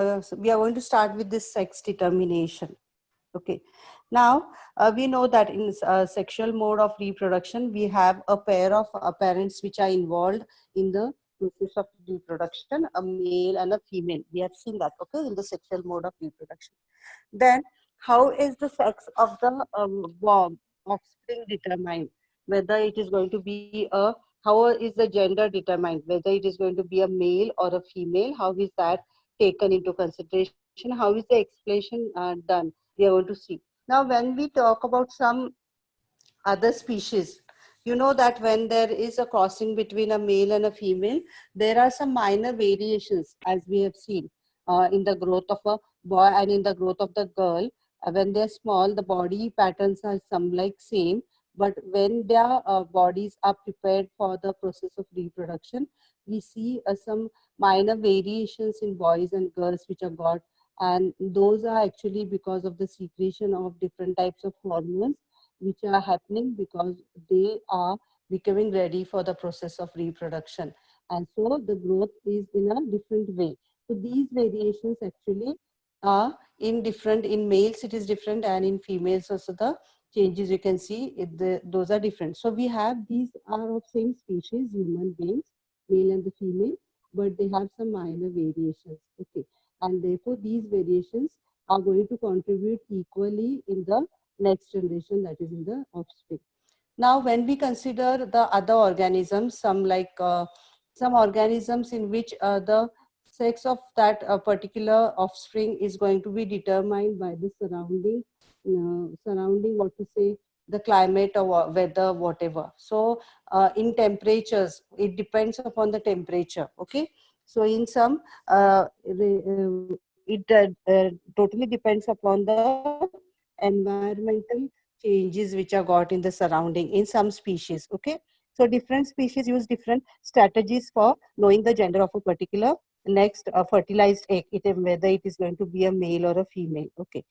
So we are going to start with this sex determination. Okay. Now, we know that in sexual mode of reproduction, we have a pair of parents which are involved in the process of reproduction, a male and a female. We have seen that, okay, in the sexual mode of reproduction. Then, how is the sex of the offspring determined? Whether it is going to be how is the gender determined? Whether it is going to be a male or a female? How is that taken into consideration? How is the explanation done? We are going to see. Now, when we talk about some other species, you know that when there is a crossing between a male and a female, there are some minor variations as we have seen in the growth of a boy and in the growth of the girl. When they're small, the body patterns are some like same, but when their bodies are prepared for the process of reproduction, we see some minor variations in boys and girls which are got, and those are actually because of the secretion of different types of hormones which are happening because they are becoming ready for the process of reproduction. And so the growth is in a different way. So these variations actually are in different, in males it is different, and in females also the changes you can see, those are different. So we have, these are of same species, human beings, male and the female, but they have some minor variations. Okay. And therefore these variations are going to contribute equally in the next generation, that is in the offspring. Now, when we consider the other organisms, some organisms in which the sex of that particular offspring is going to be determined by the surrounding, what to say, the climate or weather, whatever. So, in temperatures, it depends upon the temperature. Okay. So, in some, it totally depends upon the environmental changes which are got in the surrounding in some species. Okay. So different species use different strategies for knowing the gender of a particular next fertilized egg, whether it is going to be a male or a female. Okay.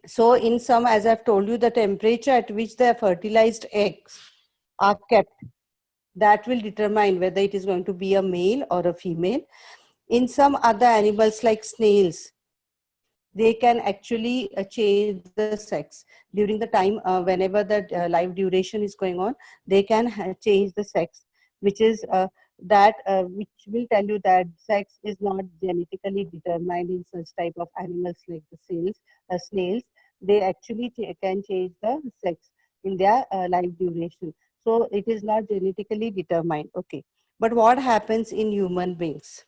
So in some, as I've told you, the temperature at which the fertilized eggs are kept, that will determine whether it is going to be a male or a female. In some other animals like snails, they can actually change the sex during the time whenever the life duration is going on. They can change the sex, which is which will tell you that sex is not genetically determined in such type of animals like the snails. They actually can change the sex in their life duration, so it is not genetically determined. Okay. But what happens in human beings?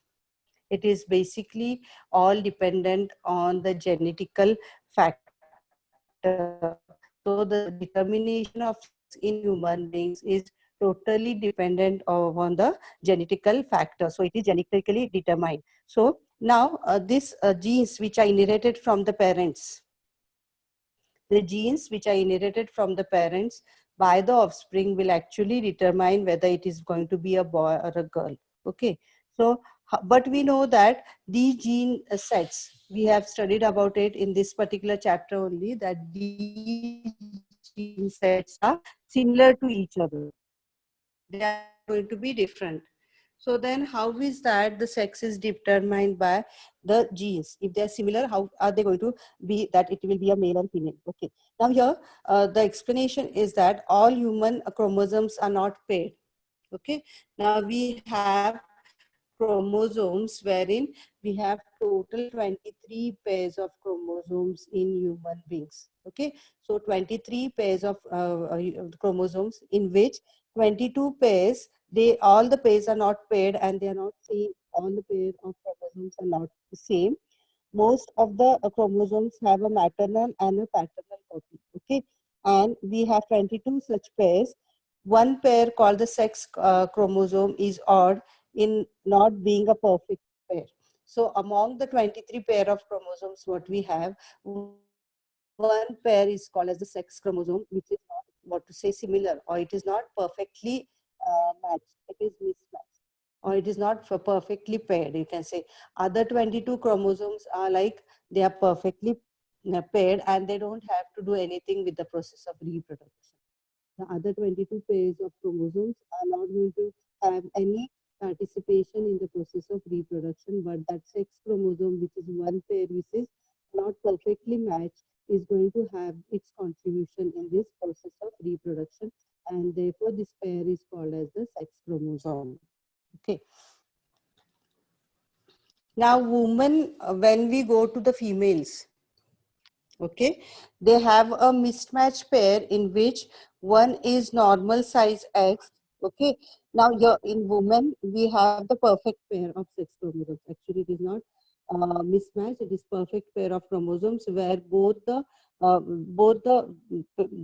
It is basically all dependent on the genetical factor. So the determination of sex in human beings is totally dependent on the genetical factor. So it is genetically determined. So now these genes which are inherited from the parents, the genes which are inherited from the parents by the offspring will actually determine whether it is going to be a boy or a girl. Okay. So, but we know that these gene sets, we have studied about it in this particular chapter only, that these gene sets are similar to each other. They are not going to be different. So then how is that the sex is determined by the genes? If they are similar, how are they going to be that it will be a male or female? Okay. Now here, the explanation is that all human chromosomes are not paired. Okay. Now we have chromosomes wherein we have total 23 pairs of chromosomes in human beings. Okay. So 23 pairs of chromosomes, in which 22 pairs, they all the pairs are not paired and they are not same. All the pairs of chromosomes are not the same. Most of the chromosomes have a maternal and a paternal copy. Okay. And we have 22 such pairs. One pair called the sex chromosome is odd in not being a perfect pair. So among the 23 pair of chromosomes what we have, one pair is called as the sex chromosome, which is not, what to say, similar, or it is not perfectly matched. It is mismatched, or it is not perfectly paired. You can say other 22 chromosomes are like they are perfectly paired and they don't have to do anything with the process of reproduction. The other 22 pairs of chromosomes are not going to have any participation in the process of reproduction, but that sex chromosome, which is one pair which is not perfectly matched, is going to have its contribution in this process of reproduction, and therefore this pair is called as the sex chromosome. Okay. Now, women, when we go to the females, okay, they have a mismatched pair in which one is normal size X. Okay, now here in women we have the perfect pair of sex chromosomes. Actually, it is not mismatched, it is perfect pair of chromosomes where both the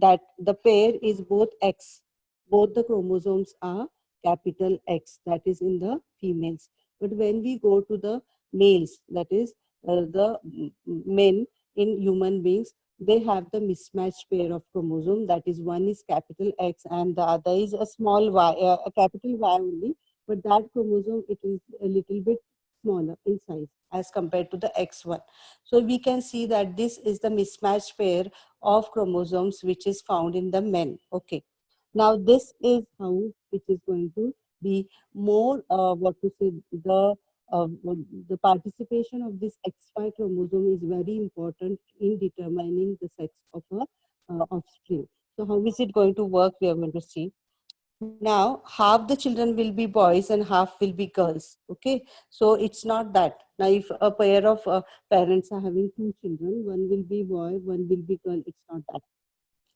that the pair is both X, both the chromosomes are capital X, that is in the females. But when we go to the males, that is the men, in human beings, they have the mismatched pair of chromosome. That is, one is capital X and the other is a small y, a capital Y only. But that chromosome, it is a little bit smaller in size as compared to the X1. So we can see that this is the mismatched pair of chromosomes which is found in the men. Okay. Now this is how it is going to be more, what to say, the participation of this XY chromosome is very important in determining the sex of a offspring. So how is it going to work? We are going to see. Now, half the children will be boys and half will be girls. Okay, so it's not that. Now, if a pair of parents are having two children, one will be boy, one will be girl. It's not that.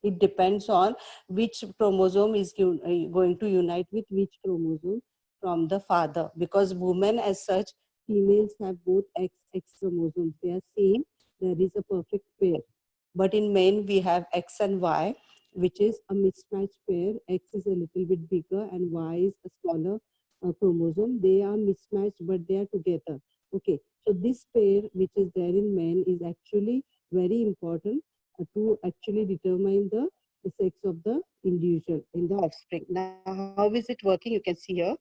It depends on which chromosome is going to unite with which chromosome from the father. Because women as such, females have both X chromosomes. They are same. There is a perfect pair. But in men, we have X and Y, which is a mismatched pair. X is a little bit bigger and Y is a smaller chromosome. They are mismatched, but they are together. Okay. So this pair, which is there in men, is actually very important to actually determine the sex of the individual in the offspring. Now, how is it working? You can see here.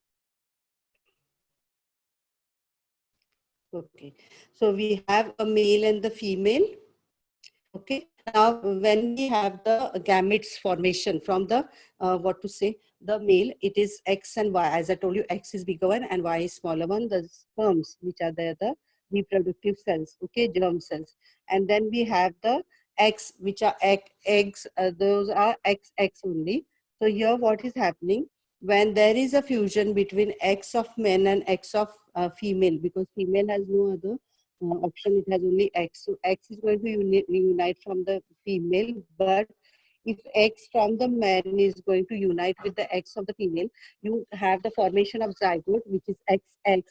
Okay. So we have a male and the female. Okay. Now, when we have the gametes formation from the, what to say, the male, it is X and Y. As I told you, X is bigger one and Y is smaller one. The sperms, which are there, the reproductive cells, okay, germ cells. And then we have the X, which are eggs. Those are XX only. So here what is happening? When there is a fusion between X of men and X of female, because female has no other option, it has only X. So X is going to unite from the female, but if X from the man is going to unite with the X of the female, you have the formation of zygote, which is XX,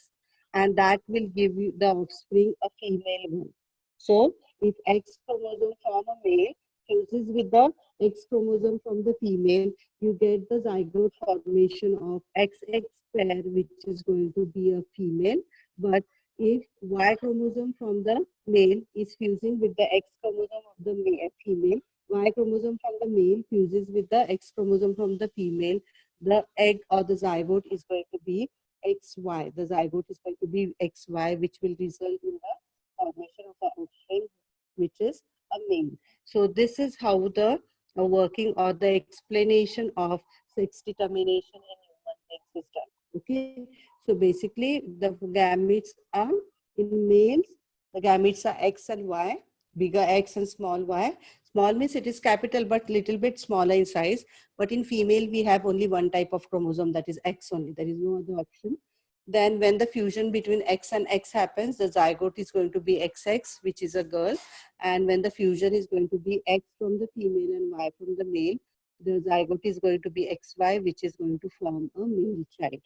and that will give you the offspring a female one. So if X chromosome from a male fuses with the X chromosome from the female, you get the zygote formation of XX pair, which is going to be a female. But if Y chromosome from the male is fusing with the X chromosome of the female, Y chromosome from the male fuses with the X chromosome from the female, the egg or the zygote is going to be XY. The zygote is going to be XY, which will result in the formation of an offspring, which is a male. So this is how the working or the explanation of sex determination in human beings is done. Okay, so basically the gametes are in males, the gametes are X and Y, bigger X and small Y. Small means it is capital but little bit smaller in size. But in female, we have only one type of chromosome, that is X only. There is no other option. Then when the fusion between X and X happens, the zygote is going to be XX, which is a girl. And when the fusion is going to be X from the female and Y from the male, the zygote is going to be XY, which is going to form a male child.